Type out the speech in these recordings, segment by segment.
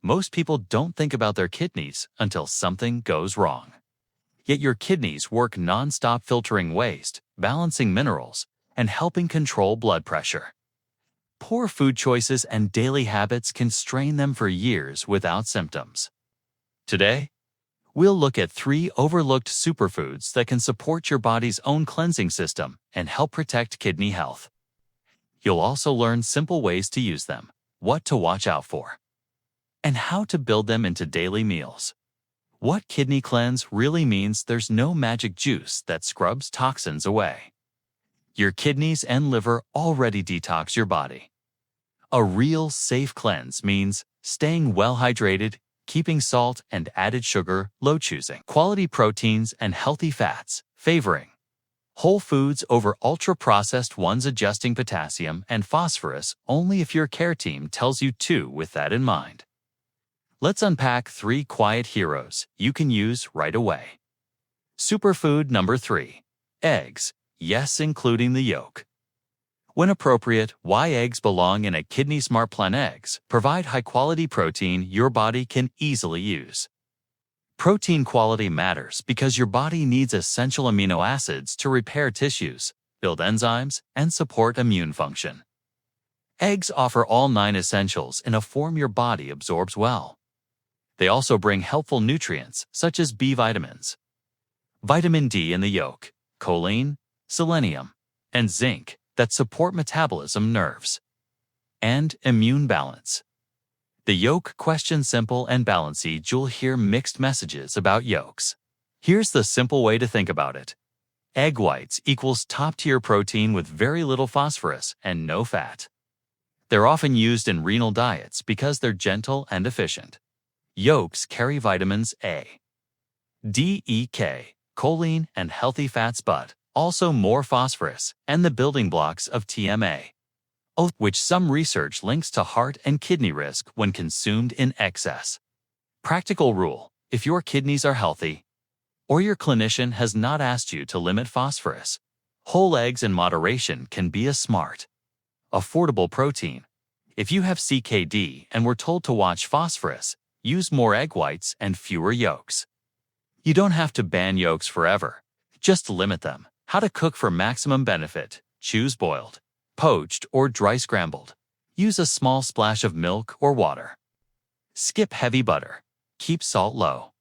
Most people don't think about their kidneys until something goes wrong. Yet your kidneys work non-stop filtering waste, balancing minerals, and helping control blood pressure. Poor food choices and daily habits can strain them for years without symptoms. Today, we'll look at 3 overlooked superfoods that can support your body's own cleansing system and help protect kidney health. You'll also learn simple ways to use them, what to watch out for, and how to build them into daily meals. What kidney cleanse really means there's no magic juice that scrubs toxins away. Your kidneys and liver already detox your body. A real safe cleanse means staying well hydrated, keeping salt and added sugar low, choosing quality proteins and healthy fats, favoring whole foods over ultra-processed ones, adjusting potassium and phosphorus only if your care team tells you to with that in mind. Let's unpack 3 quiet heroes you can use right away. Superfood number 3. Eggs, yes, including the yolk. When appropriate, why eggs belong in a Kidney Smart Plan. Eggs provide high-quality protein your body can easily use. Protein quality matters because your body needs essential amino acids to repair tissues, build enzymes, and support immune function. Eggs offer all 9 essentials in a form your body absorbs well. They also bring helpful nutrients such as B vitamins, vitamin D in the yolk, choline, selenium, and zinc that support metabolism, nerves, and immune balance. The yolk question, simple and balanced. You'll hear mixed messages about yolks. Here's the simple way to think about it. Egg whites equals top-tier protein with very little phosphorus and no fat. They're often used in renal diets because they're gentle and efficient. Yolks carry vitamins A, D, E, K, choline, and healthy fats, but also more phosphorus and the building blocks of TMA, which some research links to heart and kidney risk when consumed in excess. Practical rule: if your kidneys are healthy, or your clinician has not asked you to limit phosphorus, whole eggs in moderation can be a smart, affordable protein. If you have CKD and were told to watch phosphorus, use more egg whites and fewer yolks. You don't have to ban yolks forever, just limit them. How to cook for maximum benefit: choose boiled, poached, or dry scrambled. Use a small splash of milk or water. Skip heavy butter. Keep salt low.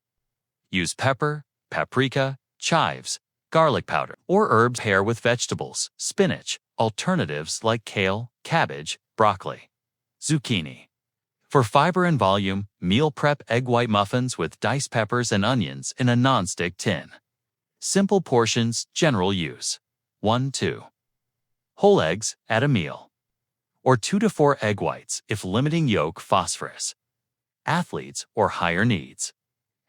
Use pepper, paprika, chives, garlic powder, or herbs. Pair with vegetables, spinach, alternatives like kale, cabbage, broccoli, zucchini. For fiber and volume, meal prep egg white muffins with diced peppers and onions in a non-stick tin. Simple portions, general use: 1-2 whole eggs at a meal, or 2 to 4 egg whites if limiting yolk phosphorus. Athletes or higher needs: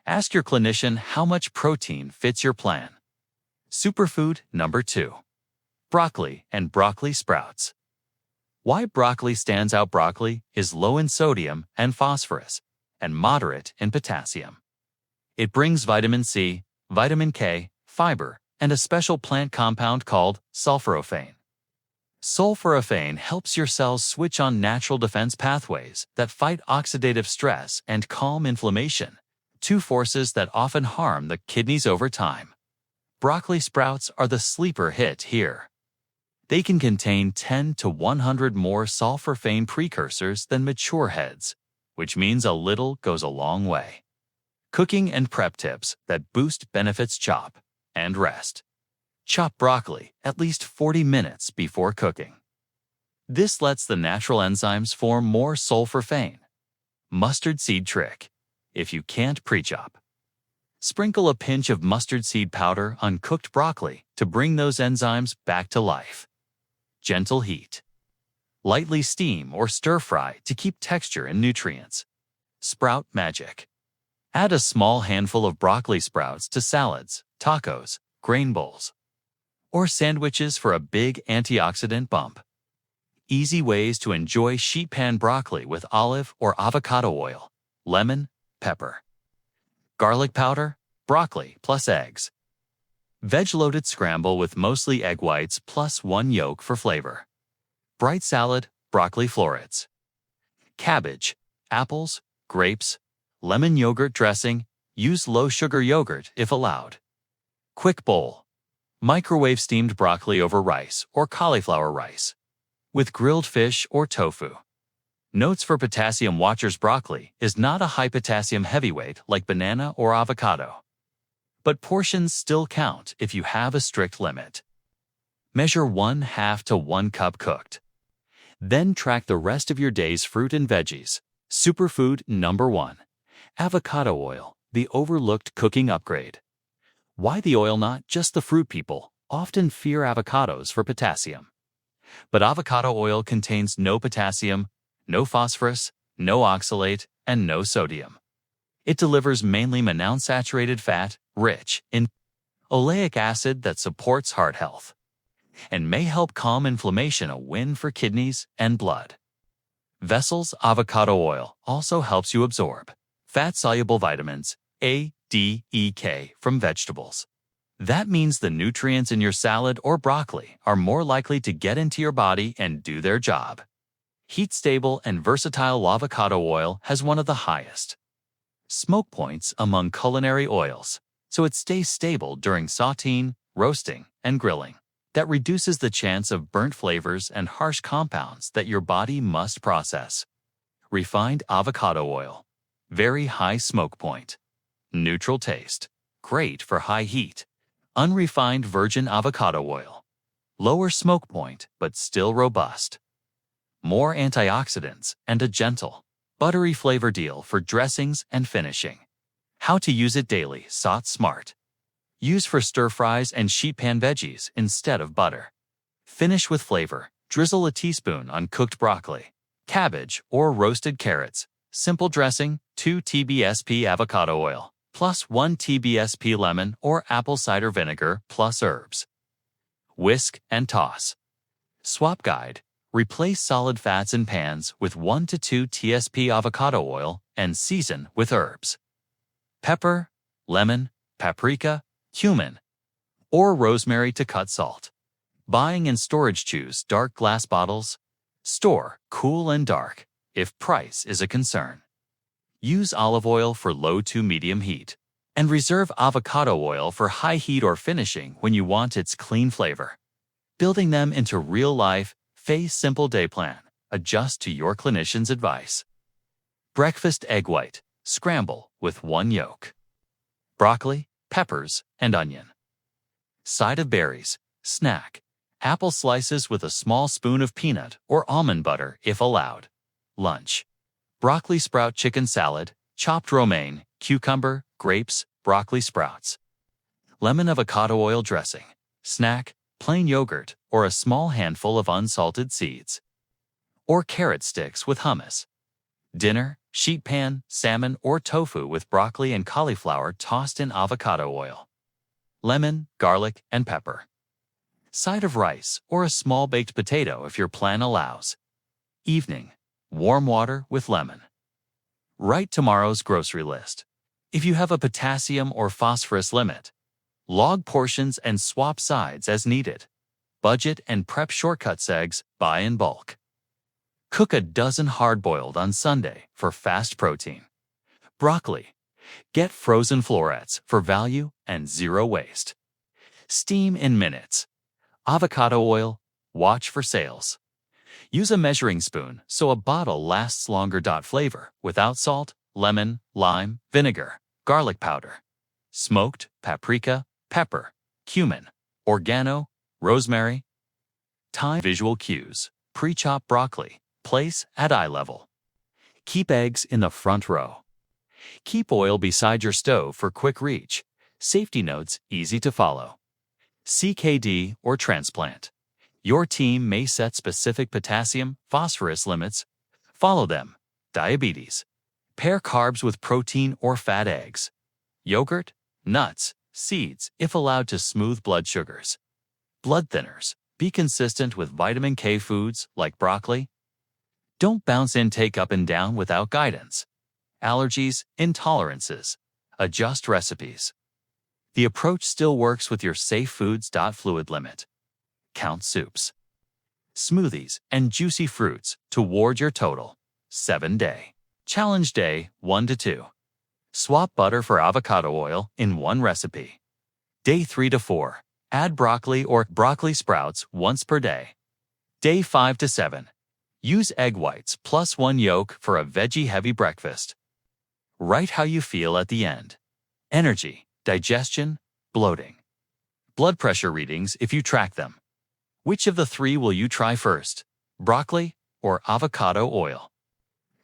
ask your clinician how much protein fits your plan. Superfood number 2. Broccoli and broccoli sprouts. Why broccoli stands out: broccoli is low in sodium and phosphorus and moderate in potassium. It brings vitamin C, vitamin K, fiber, and a special plant compound called sulforaphane. Sulforaphane helps your cells switch on natural defense pathways that fight oxidative stress and calm inflammation, 2 forces that often harm the kidneys over time. Broccoli sprouts are the sleeper hit here. They can contain 10 to 100 more sulforaphane precursors than mature heads, which means a little goes a long way. Cooking and prep tips that boost benefits: chop and rest. Chop broccoli at least 40 minutes before cooking. This lets the natural enzymes form more sulforaphane. Mustard seed trick: if you can't pre-chop, sprinkle a pinch of mustard seed powder on cooked broccoli to bring those enzymes back to life. Gentle heat. Lightly steam or stir-fry to keep texture and nutrients. Sprout magic: add a small handful of broccoli sprouts to salads, tacos, grain bowls, or sandwiches for a big antioxidant bump. Easy ways to enjoy: sheet pan broccoli with olive or avocado oil, lemon, pepper, garlic powder, broccoli plus eggs. Veg-loaded scramble with mostly egg whites plus 1 yolk for flavor. Bright salad, broccoli florets. Cabbage, apples, grapes, lemon yogurt dressing. Use low-sugar yogurt if allowed. Quick bowl. Microwave steamed broccoli over rice or cauliflower rice. With grilled fish or tofu. Notes for potassium watchers: broccoli is not a high potassium heavyweight like banana or avocado. But portions still count if you have a strict limit. Measure 1/2 to 1 cup cooked. Then track the rest of your day's fruit and veggies. Superfood number 1. Avocado oil, the overlooked cooking upgrade. Why the oil? Not just the fruit people often fear avocados for potassium. But avocado oil contains no potassium, no phosphorus, no oxalate, and no sodium. It delivers mainly monounsaturated fat, rich in oleic acid that supports heart health and may help calm inflammation, a win for kidneys and blood. Vessels. Avocado oil also helps you absorb fat-soluble vitamins A, D, E, K from vegetables. That means the nutrients in your salad or broccoli are more likely to get into your body and do their job. Heat-stable and versatile. Avocado oil has one of the highest smoke points among culinary oils, so it stays stable during sautéing, roasting, and grilling. That reduces the chance of burnt flavors and harsh compounds that your body must process. Refined avocado oil. Very high smoke point. Neutral taste. Great for high heat. Unrefined virgin avocado oil. Lower smoke point, but still robust. More antioxidants and a gentle, buttery flavor. Deal for dressings and finishing. How to use it daily. Salt smart. Use for stir-fries and sheet pan veggies instead of butter. Finish with flavor. Drizzle a teaspoon on cooked broccoli, cabbage, or roasted carrots. Simple dressing, 2 TBSP avocado oil, plus 1 TBSP lemon or apple cider vinegar plus herbs. Whisk and toss. Swap guide. Replace solid fats in pans with 1 to 2 TSP avocado oil and season with herbs. Pepper, lemon, paprika, cumin, or rosemary to cut salt. Buying and storage. Choose dark glass bottles. Store cool and dark if price is a concern. Use olive oil for low to medium heat, and reserve avocado oil for high heat or finishing when you want its clean flavor. Building them into real life. Phase simple day plan. Adjust to your clinician's advice. Breakfast egg white. Scramble with 1 yolk. Broccoli, peppers, and onion. Side of berries. Snack. Apple slices with a small spoon of peanut or almond butter if allowed. Lunch. Broccoli sprout chicken salad, chopped romaine, cucumber, grapes, broccoli sprouts. Lemon avocado oil dressing. Snack. Plain yogurt or a small handful of unsalted seeds. Or carrot sticks with hummus. Dinner. Sheet pan, salmon, or tofu with broccoli and cauliflower tossed in avocado oil. Lemon, garlic, and pepper. Side of rice or a small baked potato if your plan allows. Evening. Warm water with lemon. Write tomorrow's grocery list. If you have a potassium or phosphorus limit, log portions and swap sides as needed. Budget and prep shortcuts. Eggs, buy in bulk. Cook a dozen hard-boiled on Sunday for fast protein. Broccoli. Get frozen florets for value and zero waste. Steam in minutes. Avocado oil. Watch for sales. Use a measuring spoon so a bottle lasts longer. Flavor without salt, lemon, lime, vinegar, garlic powder, smoked paprika, pepper, cumin, oregano, rosemary. Time. Visual cues. Pre-chop broccoli. Place at eye level. Keep eggs in the front row. Keep oil beside your stove for quick reach. Safety notes easy to follow. CKD or transplant. Your team may set specific potassium, phosphorus limits. Follow them. Diabetes. Pair carbs with protein or fat. Eggs, yogurt, nuts, seeds if allowed to smooth blood sugars. Blood thinners. Be consistent with vitamin K foods like broccoli. Don't bounce intake up and down without guidance. Allergies, intolerances. Adjust recipes. The approach still works with your safe foods. Fluid limit. Count soups, smoothies, and juicy fruits toward your total 7-day Challenge Day 1 to 2. Swap butter for avocado oil in one recipe. Day 3 to 4. Add broccoli or broccoli sprouts once per day. Day 5 to 7. Use egg whites plus 1 yolk for a veggie-heavy breakfast. Write how you feel at the end. Energy, digestion, bloating. Blood pressure readings if you track them. Which of the three will you try first? Broccoli or avocado oil?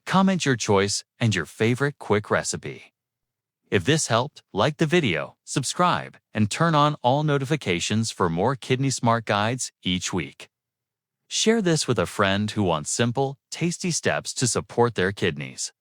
Comment your choice and your favorite quick recipe. If this helped, like the video, subscribe, and turn on all notifications for more Kidney Smart guides each week. Share this with a friend who wants simple, tasty steps to support their kidneys.